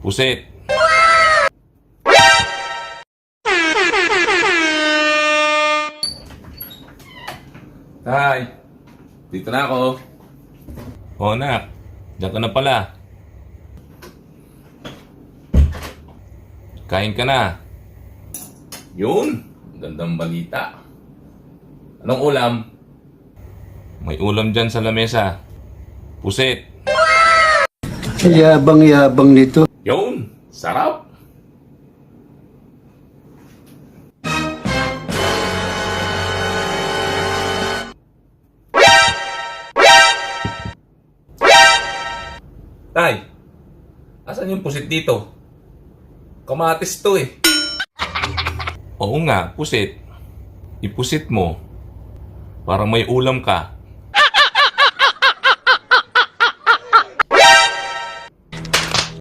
Pusit. Tay, dito na ako. Oo, nak. Diyan ka na pala. Kain ka na. Yun, gandang balita. Anong ulam? May ulam dyan sa lamesa. Pusit. Yabang-yabang nito. Yun, sarap. Tay, asan yung pusit dito? Kamatis to eh. Oo nga, pusit. Ipusit mo. Para may ulam ka.